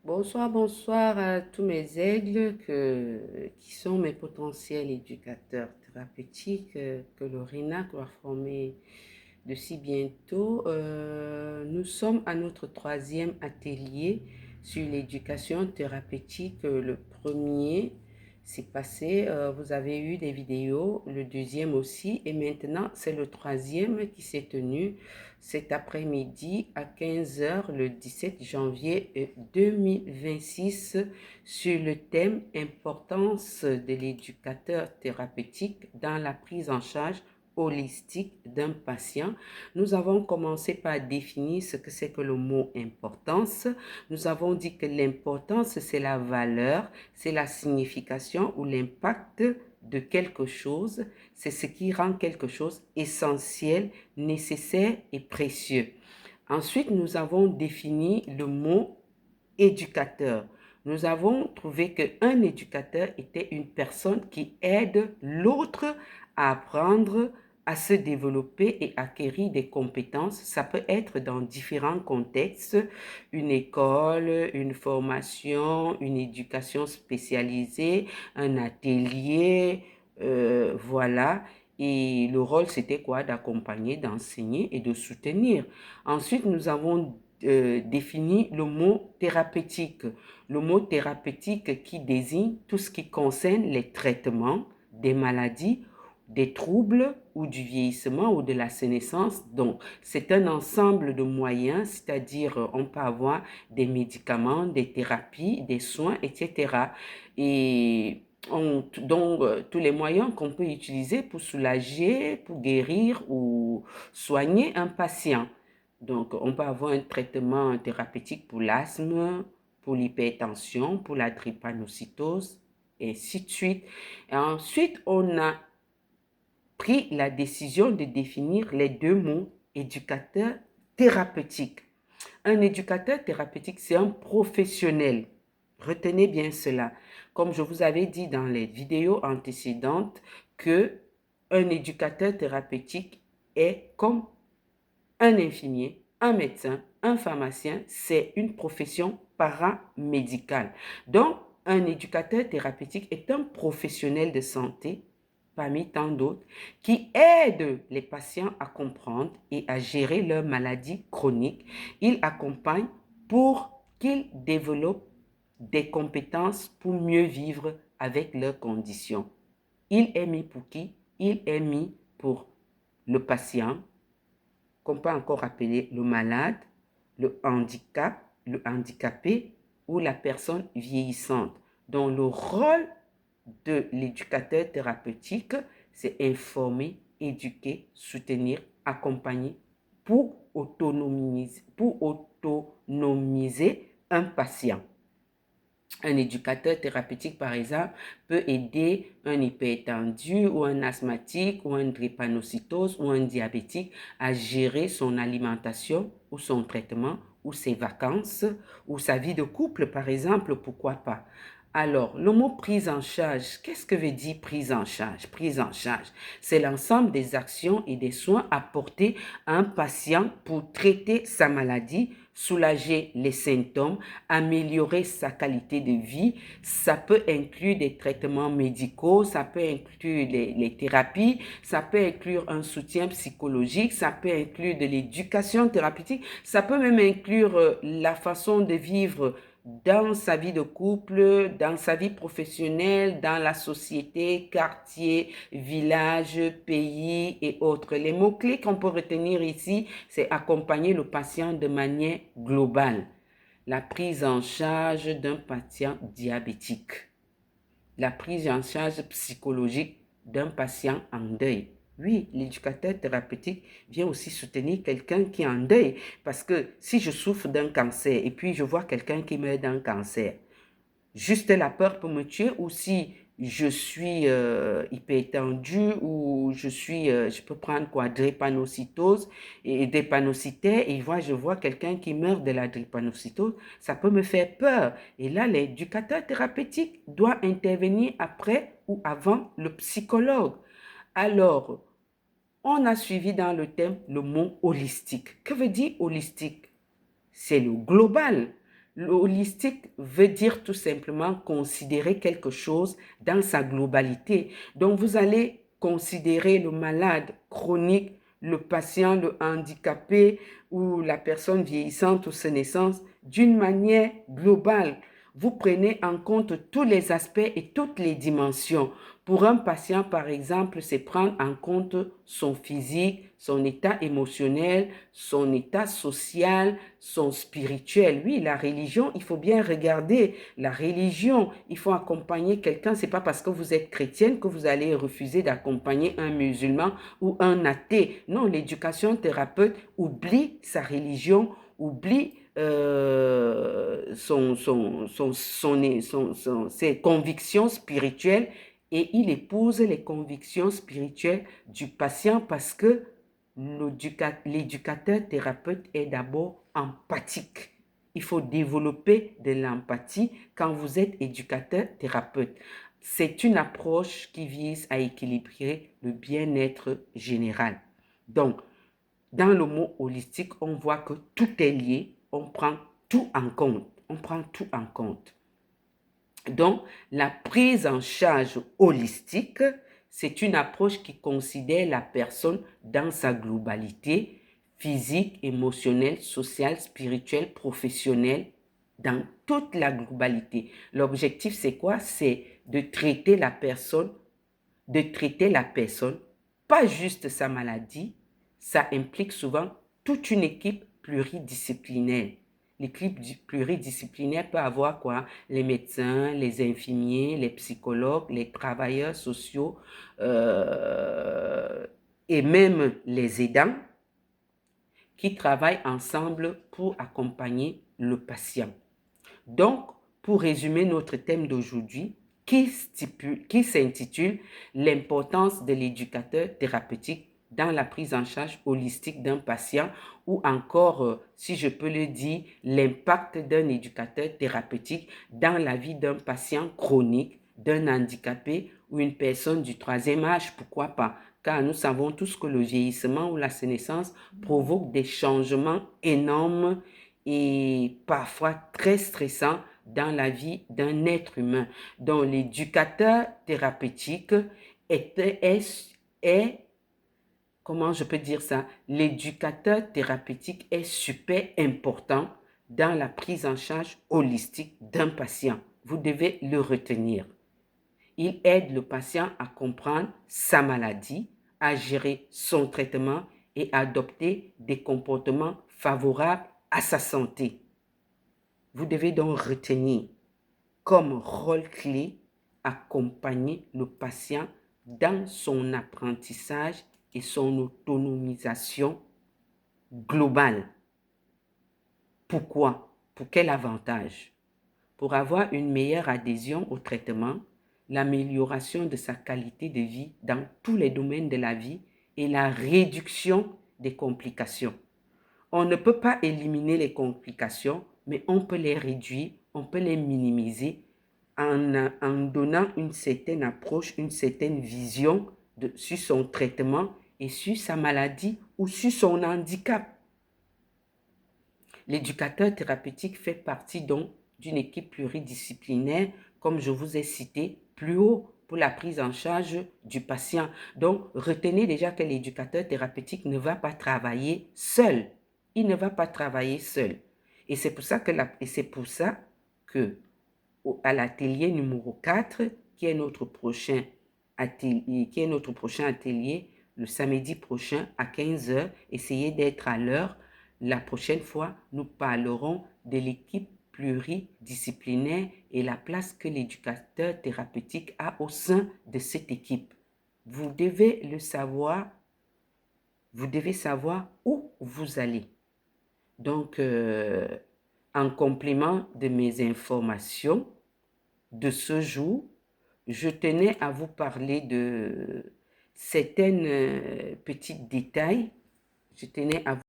Bonsoir, bonsoir à tous mes aigles qui sont mes potentiels éducateurs thérapeutiques que Lorena va former de si bientôt. Nous sommes à notre troisième atelier sur l'éducation thérapeutique. Le premier s'est passé, vous avez eu des vidéos, le deuxième aussi, et maintenant c'est le troisième qui s'est tenu cet après-midi à 15 heures le 17 janvier 2026 sur le thème importance de l'éducateur thérapeutique dans la prise en charge holistique d'un patient. Nous avons commencé par définir ce que c'est que le mot importance. Nous avons dit que l'importance, c'est la valeur, c'est la signification ou l'impact de quelque chose. C'est ce qui rend quelque chose essentiel, nécessaire et précieux. Ensuite, nous avons défini le mot éducateur. Nous avons trouvé qu'un éducateur était une personne qui aide l'autre à apprendre, à se développer et acquérir des compétences. Ça peut être dans différents contextes, une école, une formation, une éducation spécialisée, un atelier, voilà. Et le rôle, c'était quoi? D'accompagner, d'enseigner et de soutenir. Ensuite, nous avons défini le mot thérapeutique. Le mot thérapeutique qui désigne tout ce qui concerne les traitements des maladies, des troubles ou du vieillissement ou de la sénescence. Donc, c'est un ensemble de moyens, c'est-à-dire on peut avoir des médicaments, des thérapies, des soins, etc. Et donc, tous les moyens qu'on peut utiliser pour soulager, pour guérir ou soigner un patient. Donc, on peut avoir un traitement thérapeutique pour l'asthme, pour l'hypertension, pour la drépanocytose, et ainsi de suite. Et ensuite, on a pris la décision de définir les deux mots éducateur thérapeutique. Un éducateur thérapeutique, c'est un professionnel. Retenez bien cela. Comme je vous avais dit dans les vidéos antécédentes, que un éducateur thérapeutique est comme un infirmier, un médecin, un pharmacien, c'est une profession paramédicale. Donc, un éducateur thérapeutique est un professionnel de santé, parmi tant d'autres, qui aide les patients à comprendre et à gérer leurs maladies chroniques. Il accompagne pour qu'ils développent des compétences pour mieux vivre avec leurs conditions. Il est mis pour qui? Il est mis pour le patient, qu'on peut encore appeler le malade, le handicap, le handicapé ou la personne vieillissante. Donc le rôle de l'éducateur thérapeutique, c'est informer, éduquer, soutenir, accompagner pour autonomiser un patient. Un éducateur thérapeutique, par exemple, peut aider un hypertendu ou un asthmatique ou un drépanocytose ou un diabétique à gérer son alimentation ou son traitement ou ses vacances ou sa vie de couple, par exemple, pourquoi pas. Alors, le mot prise en charge, qu'est-ce que veut dire prise en charge? Prise en charge, c'est l'ensemble des actions et des soins apportés à un patient pour traiter sa maladie, soulager les symptômes, améliorer sa qualité de vie. Ça peut inclure des traitements médicaux, ça peut inclure les thérapies, ça peut inclure un soutien psychologique, ça peut inclure de l'éducation thérapeutique, ça peut même inclure la façon de vivre dans sa vie de couple, dans sa vie professionnelle, dans la société, quartier, village, pays et autres. Les mots-clés qu'on peut retenir ici, c'est accompagner le patient de manière globale. La prise en charge d'un patient diabétique. La prise en charge psychologique d'un patient en deuil. Oui, l'éducateur thérapeutique vient aussi soutenir quelqu'un qui est en deuil. Parce que si je souffre d'un cancer et puis je vois quelqu'un qui meurt d'un cancer, juste la peur peut me tuer, ou si je suis hypertendu ou je peux prendre quoi, drépanocytose et drépanocytaire et je vois quelqu'un qui meurt de la drépanocytose, ça peut me faire peur. Et là, l'éducateur thérapeutique doit intervenir après ou avant le psychologue. Alors, on a suivi dans le thème le mot holistique. Que veut dire holistique? C'est le global. Le holistique veut dire tout simplement considérer quelque chose dans sa globalité. Donc, vous allez considérer le malade chronique, le patient, le handicapé ou la personne vieillissante ou sénescente d'une manière globale. Vous prenez en compte tous les aspects et toutes les dimensions. Pour un patient, par exemple, c'est prendre en compte son physique, son état émotionnel, son état social, son spirituel. Oui, la religion, il faut bien regarder. La religion, il faut accompagner quelqu'un. C'est pas parce que vous êtes chrétienne que vous allez refuser d'accompagner un musulman ou un athée. Non, l'éducation thérapeute oublie sa religion, oublie ses convictions spirituelles et il épouse les convictions spirituelles du patient parce que l'éducateur thérapeute est d'abord empathique. Il faut développer de l'empathie quand vous êtes éducateur thérapeute. C'est une approche qui vise à équilibrer le bien-être général. Donc, dans le mot holistique, on voit que tout est lié, on prend tout en compte. On prend tout en compte. Donc, la prise en charge holistique, c'est une approche qui considère la personne dans sa globalité, physique, émotionnelle, sociale, spirituelle, professionnelle, dans toute la globalité. L'objectif, c'est quoi? C'est de traiter la personne, pas juste sa maladie, ça implique souvent toute une équipe pluridisciplinaire. L'équipe pluridisciplinaire peut avoir quoi? Les médecins, les infirmiers, les psychologues, les travailleurs sociaux et même les aidants qui travaillent ensemble pour accompagner le patient. Donc, pour résumer notre thème d'aujourd'hui, qui s'intitule l'importance de l'éducateur thérapeutique dans la prise en charge holistique d'un patient ou encore, si je peux le dire, l'impact d'un éducateur thérapeutique dans la vie d'un patient chronique, d'un handicapé ou une personne du troisième âge, pourquoi pas? Car nous savons tous que le vieillissement ou la sénescence provoque des changements énormes et parfois très stressants dans la vie d'un être humain. Donc, l'éducateur thérapeutique est, comment je peux dire ça? L'éducateur thérapeutique est super important dans la prise en charge holistique d'un patient. Vous devez le retenir. Il aide le patient à comprendre sa maladie, à gérer son traitement et à adopter des comportements favorables à sa santé. Vous devez donc retenir comme rôle clé accompagner le patient dans son apprentissage et son autonomisation globale. Pourquoi? Pour quel avantage? Pour avoir une meilleure adhésion au traitement, l'amélioration de sa qualité de vie dans tous les domaines de la vie et la réduction des complications. On ne peut pas éliminer les complications, mais on peut les réduire, on peut les minimiser en donnant une certaine approche, une certaine vision sur son traitement et sur sa maladie ou sur son handicap. L'éducateur thérapeutique fait partie donc d'une équipe pluridisciplinaire, comme je vous ai cité plus haut, pour la prise en charge du patient. Donc, retenez déjà que l'éducateur thérapeutique ne va pas travailler seul. Il ne va pas travailler seul. Et c'est pour ça que à l'atelier numéro 4, qui est notre prochain atelier, le samedi prochain à 15 h, essayez d'être à l'heure. La prochaine fois, nous parlerons de l'équipe pluridisciplinaire et la place que l'éducateur thérapeutique a au sein de cette équipe. Vous devez le savoir, vous devez savoir où vous allez. Donc, en complément de mes informations de ce jour, je tenais à vous parler de certains petits détails. Je tenais à